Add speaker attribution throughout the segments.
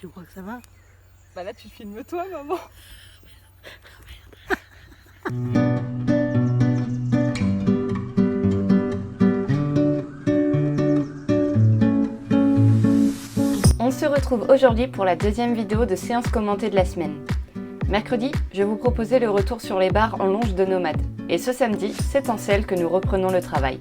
Speaker 1: tu crois que ça va?
Speaker 2: Bah là, tu filmes toi, maman.
Speaker 3: On se retrouve aujourd'hui pour la deuxième vidéo de séance commentée de la semaine. Mercredi, je vous proposais le retour sur les bars en longe de Nomade. Et ce samedi, c'est en selle que nous reprenons le travail.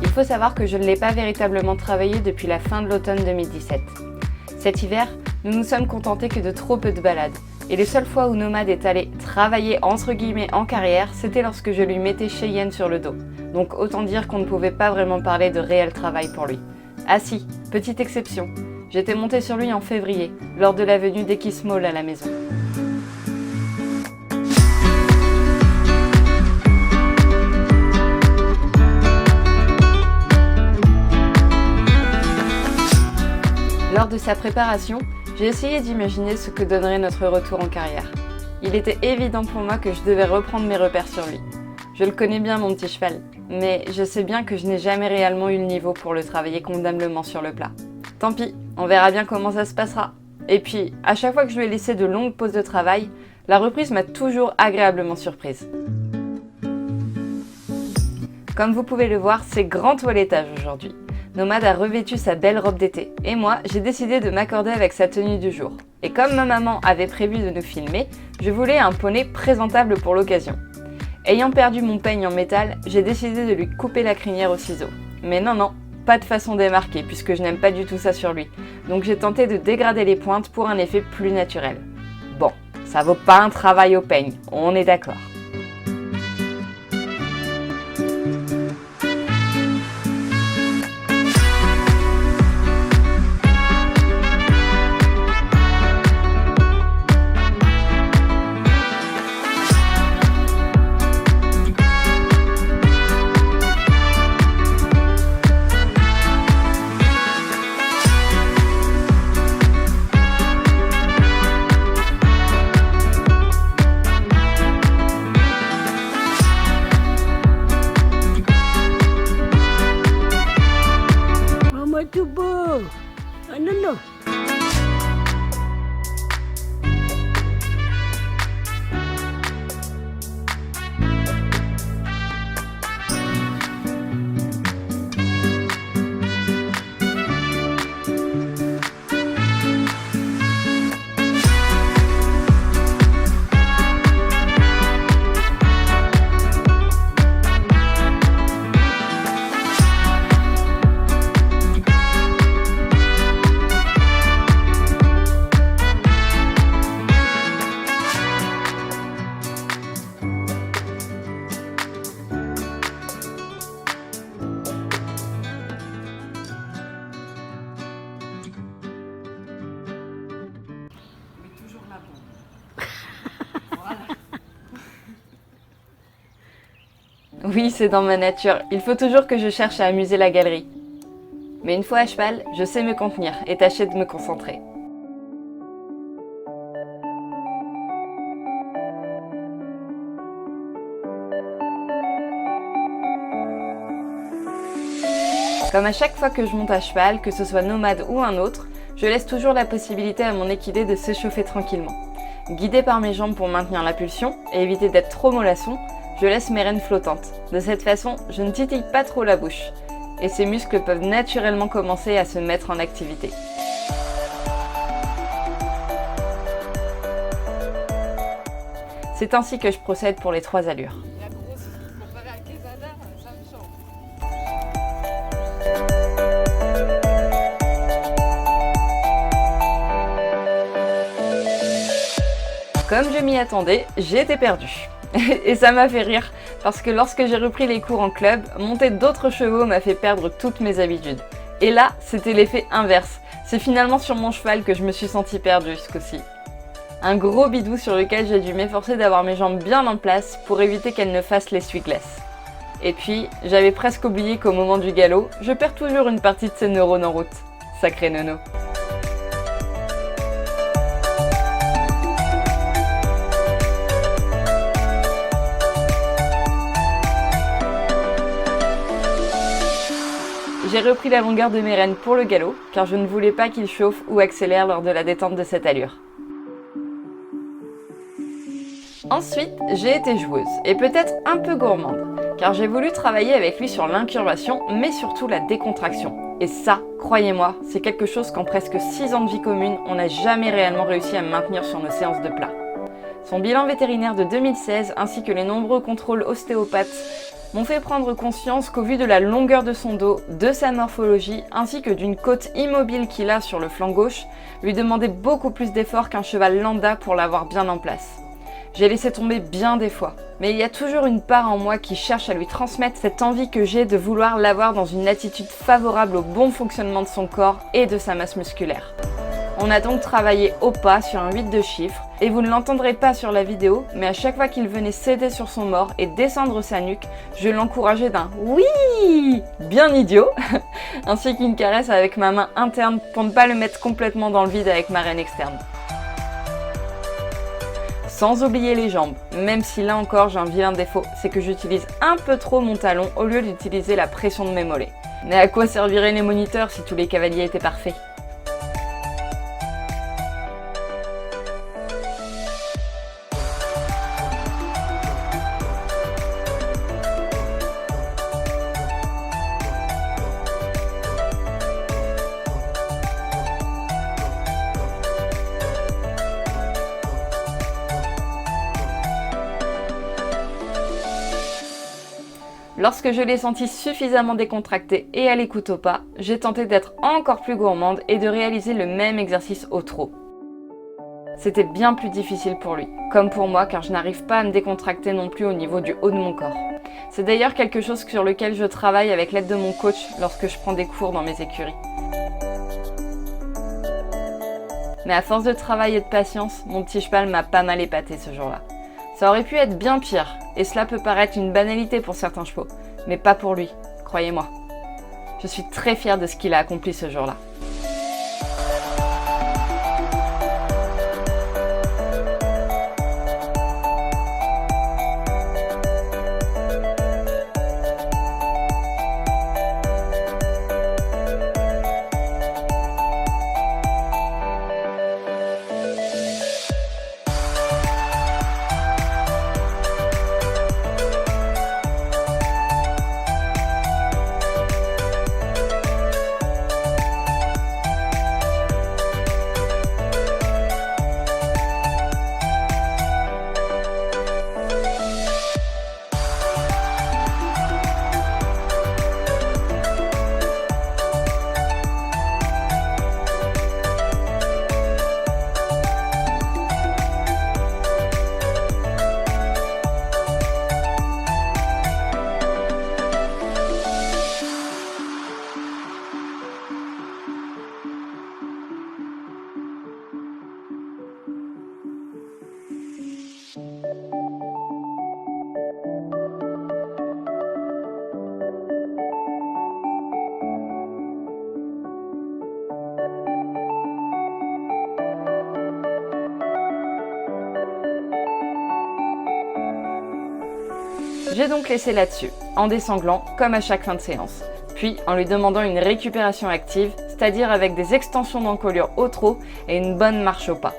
Speaker 3: Il faut savoir que je ne l'ai pas véritablement travaillé depuis la fin de l'automne 2017. Cet hiver, nous nous sommes contentés que de trop peu de balades. Et les seules fois où Nomade est allé travailler entre guillemets en carrière, c'était lorsque je lui mettais Cheyenne sur le dos. Donc autant dire qu'on ne pouvait pas vraiment parler de réel travail pour lui. Ah si, petite exception, j'étais montée sur lui en février, lors de la venue d'Equismall à la maison. Lors de sa préparation, j'ai essayé d'imaginer ce que donnerait notre retour en carrière. Il était évident pour moi que je devais reprendre mes repères sur lui. Je le connais bien, mon petit cheval, mais je sais bien que je n'ai jamais réellement eu le niveau pour le travailler convenablement sur le plat. Tant pis, on verra bien comment ça se passera. Et puis, à chaque fois que je lui ai laissé de longues pauses de travail, la reprise m'a toujours agréablement surprise. Comme vous pouvez le voir, c'est grand toilettage aujourd'hui. Nomade a revêtu sa belle robe d'été, et moi, j'ai décidé de m'accorder avec sa tenue du jour. Et comme ma maman avait prévu de nous filmer, je voulais un poney présentable pour l'occasion. Ayant perdu mon peigne en métal, j'ai décidé de lui couper la crinière au ciseau. Mais non, pas de façon démarquée, puisque je n'aime pas du tout ça sur lui. Donc j'ai tenté de dégrader les pointes pour un effet plus naturel. Bon, ça vaut pas un travail au peigne, on est d'accord.
Speaker 1: Tout beau. Ah non, non.
Speaker 3: Oui, c'est dans ma nature. Il faut toujours que je cherche à amuser la galerie. Mais une fois à cheval, je sais me contenir et tâcher de me concentrer. Comme à chaque fois que je monte à cheval, que ce soit Nomade ou un autre, je laisse toujours la possibilité à mon équidé de s'échauffer tranquillement. Guidée par mes jambes pour maintenir la pulsion et éviter d'être trop mollasson, je laisse mes rênes flottantes. De cette façon, je ne titille pas trop la bouche. Et ces muscles peuvent naturellement commencer à se mettre en activité. C'est ainsi que je procède pour les 3 allures.
Speaker 2: La grosse, comparée à Quesada, ça me change.
Speaker 3: Comme je m'y attendais, j'ai été perdue. Et ça m'a fait rire, parce que lorsque j'ai repris les cours en club, monter d'autres chevaux m'a fait perdre toutes mes habitudes. Et là, c'était l'effet inverse. C'est finalement sur mon cheval que je me suis sentie perdue ce coup-ci. Un gros bidou sur lequel j'ai dû m'efforcer d'avoir mes jambes bien en place pour éviter qu'elles ne fassent l'essuie-glace. Et puis, j'avais presque oublié qu'au moment du galop, je perds toujours une partie de ces neurones en route. Sacré nono. J'ai repris la longueur de mes rênes pour le galop, car je ne voulais pas qu'il chauffe ou accélère lors de la détente de cette allure. Ensuite, j'ai été joueuse, et peut-être un peu gourmande, car j'ai voulu travailler avec lui sur l'incurvation, mais surtout la décontraction. Et ça, croyez-moi, c'est quelque chose qu'en presque 6 ans de vie commune, on n'a jamais réellement réussi à maintenir sur nos séances de plat. Son bilan vétérinaire de 2016, ainsi que les nombreux contrôles ostéopathes, m'ont fait prendre conscience qu'au vu de la longueur de son dos, de sa morphologie, ainsi que d'une côte immobile qu'il a sur le flanc gauche, lui demandait beaucoup plus d'efforts qu'un cheval lambda pour l'avoir bien en place. J'ai laissé tomber bien des fois, mais il y a toujours une part en moi qui cherche à lui transmettre cette envie que j'ai de vouloir l'avoir dans une attitude favorable au bon fonctionnement de son corps et de sa masse musculaire. On a donc travaillé au pas sur un 8 de chiffres, et vous ne l'entendrez pas sur la vidéo, mais à chaque fois qu'il venait céder sur son mors et descendre sa nuque, je l'encourageais d'un « oui » bien idiot, ainsi qu'une caresse avec ma main interne pour ne pas le mettre complètement dans le vide avec ma rêne externe. Sans oublier les jambes, même si là encore j'ai un vilain défaut, c'est que j'utilise un peu trop mon talon au lieu d'utiliser la pression de mes mollets. Mais à quoi serviraient les moniteurs si tous les cavaliers étaient parfaits ? Lorsque je l'ai senti suffisamment décontracté et à l'écoute au pas, j'ai tenté d'être encore plus gourmande et de réaliser le même exercice au trot. C'était bien plus difficile pour lui, comme pour moi car je n'arrive pas à me décontracter non plus au niveau du haut de mon corps. C'est d'ailleurs quelque chose sur lequel je travaille avec l'aide de mon coach lorsque je prends des cours dans mes écuries. Mais à force de travail et de patience, mon petit cheval m'a pas mal épaté ce jour-là. Ça aurait pu être bien pire, et cela peut paraître une banalité pour certains chevaux, mais pas pour lui, croyez-moi. Je suis très fière de ce qu'il a accompli ce jour-là. J'ai donc laissé là-dessus, en désanglant comme à chaque fin de séance, puis en lui demandant une récupération active, c'est-à-dire avec des extensions d'encolure au trot et une bonne marche au pas.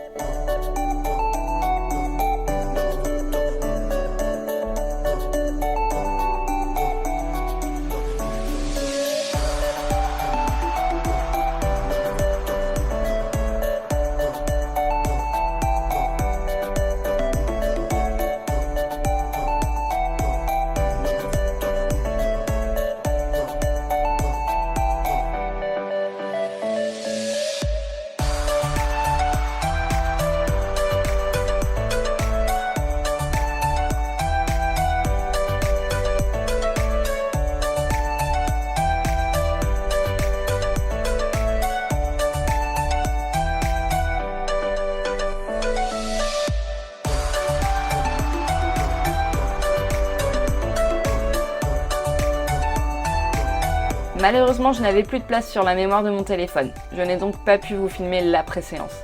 Speaker 3: Malheureusement, je n'avais plus de place sur la mémoire de mon téléphone. Je n'ai donc pas pu vous filmer l'après-séance.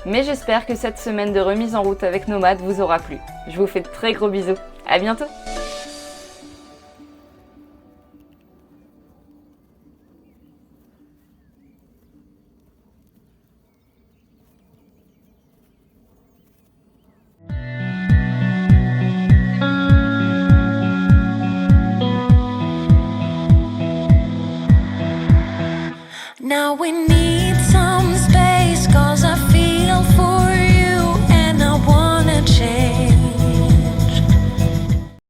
Speaker 3: Mais j'espère que cette semaine de remise en route avec Nomade vous aura plu. Je vous fais de très gros bisous. À bientôt!
Speaker 4: now we need